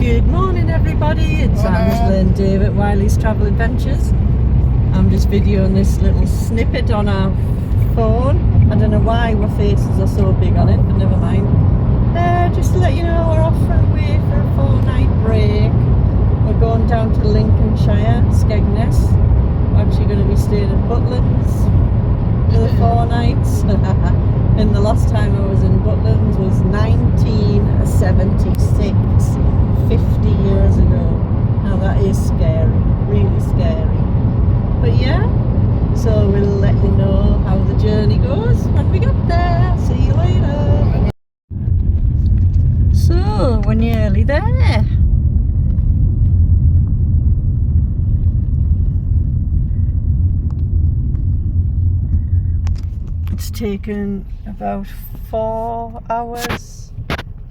Good morning everybody, it's Angela and Dave at Wyllie's Travel Adventures. I'm just videoing this little snippet on our phone. I don't know why our faces are so big on it, but never mind. Just to let you know, we're off away for a 4-night break. We're going down to Lincolnshire, Skegness. We're actually going to be staying at Butlins for the 4 nights. And the last time I was in Butlins was 1976, 50 years ago. Now that is scary, really scary. But yeah, so we'll let you know how the journey goes when we get there. See you later. So, we're nearly there. It's taken about 4 hours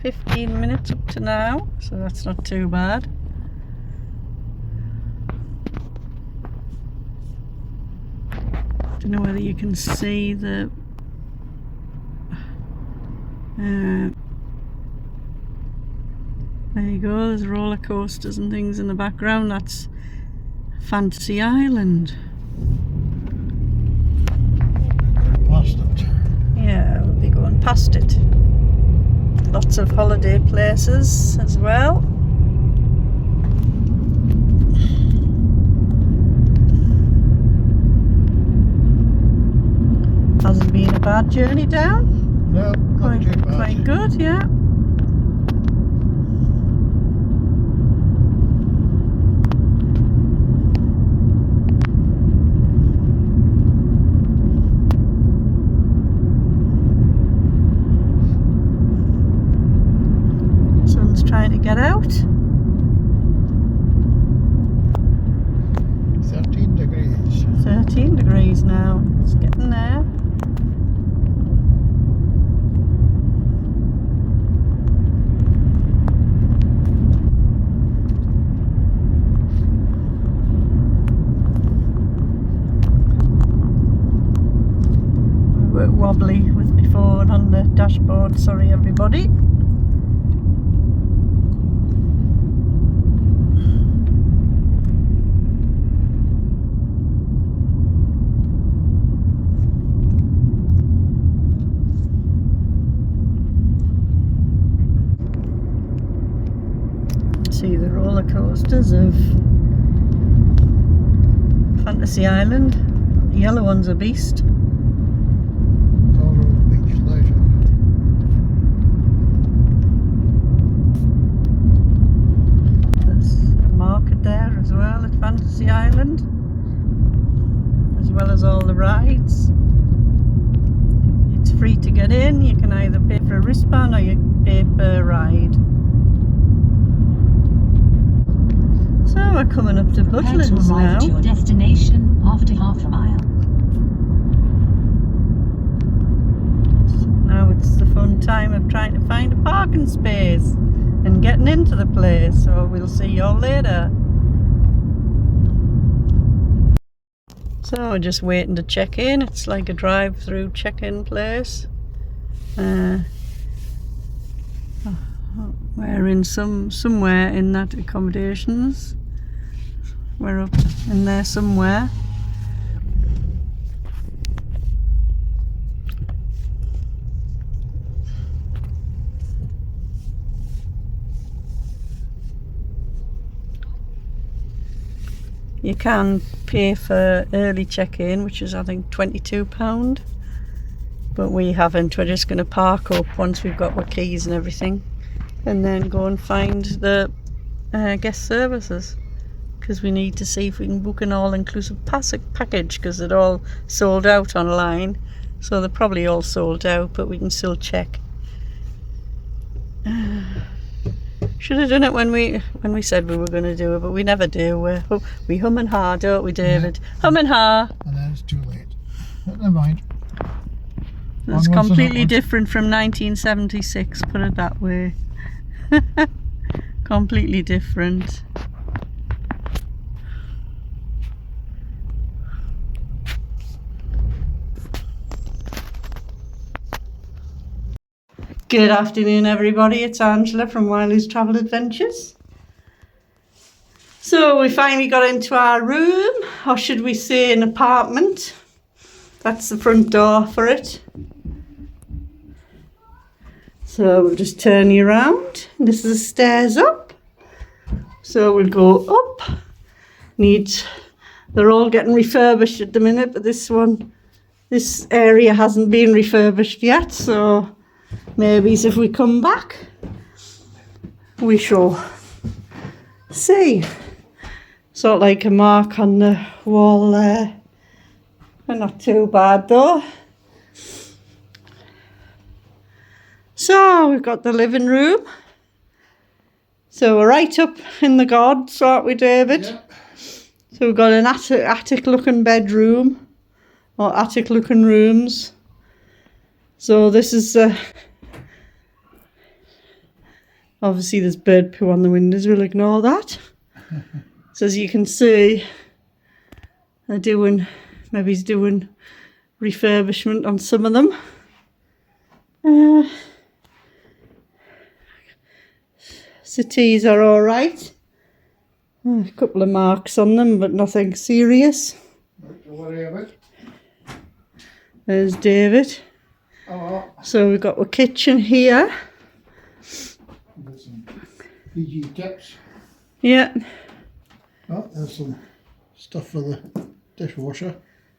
15 minutes up to now, so that's not too bad. Don't know whether you can see the there you go, there's roller coasters and things in the background. That's Fantasy Island. Past it. Yeah, we'll be going past it. Lots of holiday places as well. Hasn't been a bad journey down. No, not too bad. Quite good, yeah. Sun's trying to get out. 13 degrees. 13 degrees now. It's getting there. A bit wobbly with my phone on the dashboard, sorry everybody. See the roller coasters of Fantasy Island. The yellow one's a beast. Coral Beach later. There's a market there as well at Fantasy Island, as well as all the rides. It's free to get in. You can either pay for a wristband or you can pay per ride. So we're coming up to Butlins now. To your destination after half a mile. Now it's the fun time of trying to find a parking space and getting into the place, so we'll see you all later. So we're just waiting to check in. It's like a drive-through check-in place. We're in somewhere in that accommodations. We're up in there somewhere. You can pay for early check-in, which is I think £22, but we haven't. We're just going to park up once we've got our keys and everything, and then go and find the guest services, because we need to see if we can book an all-inclusive package, because they're all sold out online. So they're probably all sold out, but we can still check. Should have done it when we said we were going to do it, but we never do. We hum and ha, don't we, David? Yeah. Hum and ha. And then it's too late. But never mind. It's completely different from 1976, put it that way. Completely different. Good afternoon everybody, it's Angela from Wyllie's Travel Adventures. So we finally got into our room, or should we say an apartment. That's the front door for it. So we'll just turn you around. This is the stairs up. So we'll go up. They're all getting refurbished at the minute, but this area hasn't been refurbished yet, so maybe if we come back, we shall see. Sort of like a mark on the wall there. But not too bad though. So we've got the living room. So we're right up in the gods, aren't we, David? Yeah. So we've got an attic looking bedroom, or attic looking rooms. So this is obviously there's bird poo on the windows, we'll ignore that. So as you can see, maybe he's doing refurbishment on some of them. Settees are all right. A couple of marks on them, but nothing serious. Not to worry about. There's David. Oh, So we've got a kitchen here. got some PG tips. Yeah. Oh, there's some stuff for the dishwasher.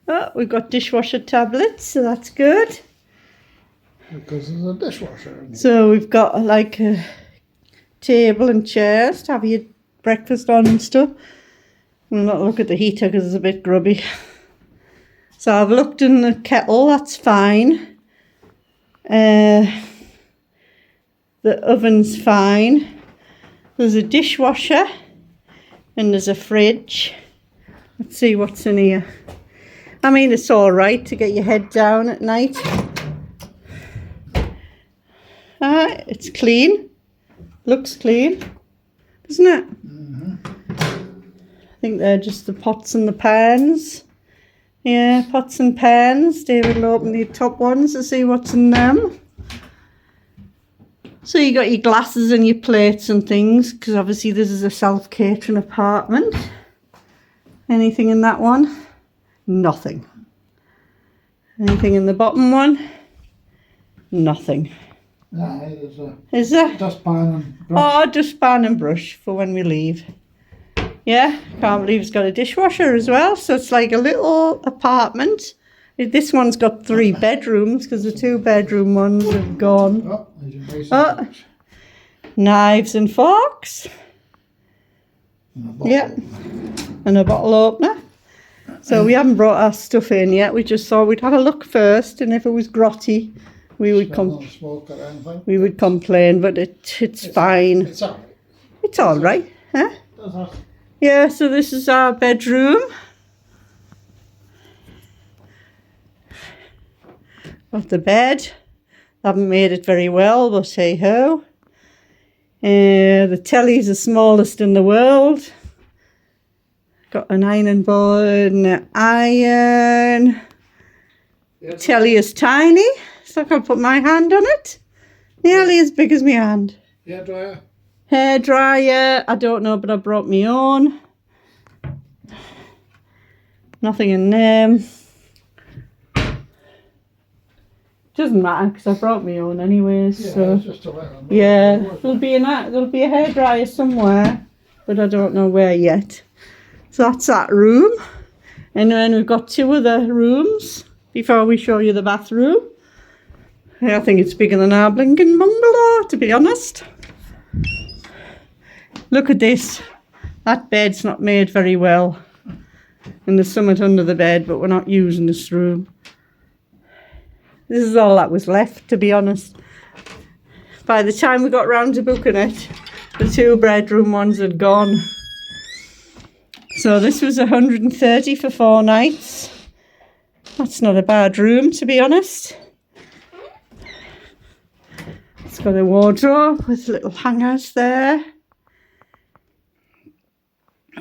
Oh, we've got dishwasher tablets, so that's good. Because there's a dishwasher in here. So we've got like a table and chairs to have your breakfast on and stuff. We'll not look at the heater because it's a bit grubby. So I've looked in the kettle, that's fine. The oven's fine. There's a dishwasher and there's a fridge. Let's see what's in here. I mean, it's all right to get your head down at night. It's clean. Looks clean, doesn't it? Mm-hmm. I think they're just the pots and the pans. Yeah, pots and pans. David will open the top ones to see what's in them. So you got your glasses and your plates and things, because obviously this is a self-catering apartment. Anything in that one? Nothing. Anything in the bottom one? Nothing. Nah, there's a Is there? dustpan and brush. Oh, dustpan and brush for when we leave. Yeah, can't believe it's got a dishwasher as well. So it's like a little apartment. This one's got 3 bedrooms because the 2-bedroom ones have gone. Oh, there's your basin. Oh. Knives and forks. And a bottle. Yeah, and a bottle opener. So we haven't brought our stuff in yet. We just thought we'd have a look first, and if it was grotty, we would Smell no smoke or anything. we would complain. But it's fine. It's alright. It's all right, huh? Does that? Yeah. So this is our bedroom. Got the bed. Haven't made it very well, but hey ho. The telly's the smallest in the world. Got an ironing board and an iron. Yep. Telly is tiny, so I can put my hand on it. Nearly as big as my hand. Hair dryer. Hair dryer, I don't know, but I brought my own. Nothing in there. Doesn't matter because I brought my own anyways. Yeah, So it's just a little. yeah, there'll be a hair dryer somewhere, but I don't know where yet. So that's that room, and then we've got 2 other rooms before we show you the bathroom. I think it's bigger than our blinking bungalow, to be honest. Look at this. That bed's not made very well, and there's something under the bed, but we're not using this room. This is all that was left, to be honest. By the time we got round to booking it, the 2-bedroom ones had gone. So this was 130 for 4 nights. That's not a bad room, to be honest. It's got a wardrobe with little hangers there.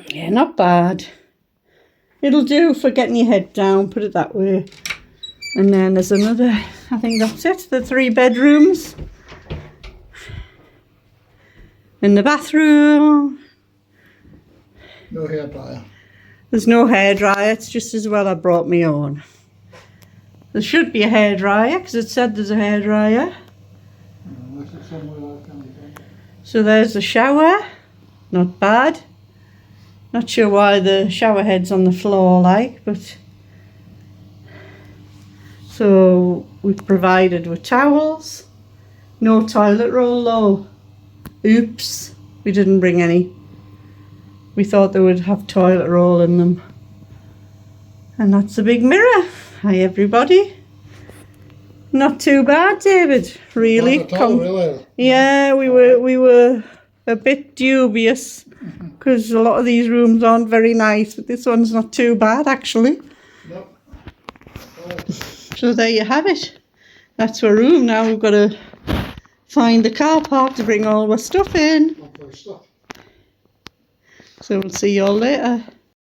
Yeah, not bad. It'll do for getting your head down, put it that way. And then there's another, I think that's it, the 3 bedrooms. In the bathroom. No hairdryer. There's no hairdryer, it's just as well I brought my own. There should be a hairdryer because it said there's a hairdryer. Unless it's somewhere else, can you think? So there's the shower, not bad. Not sure why the shower head's on the floor like, but... So we've provided with towels. No toilet roll though. Oops, we didn't bring any. We thought they would have toilet roll in them. And that's a big mirror. Hi everybody. Not too bad, David. Really. Not at all, really. Yeah, we were a bit dubious because a lot of these rooms aren't very nice, but this one's not too bad actually. Nope. So there you have it. That's our room. Now we've got to find the car park to bring all our stuff in. Not for stuff. So we'll see you all later.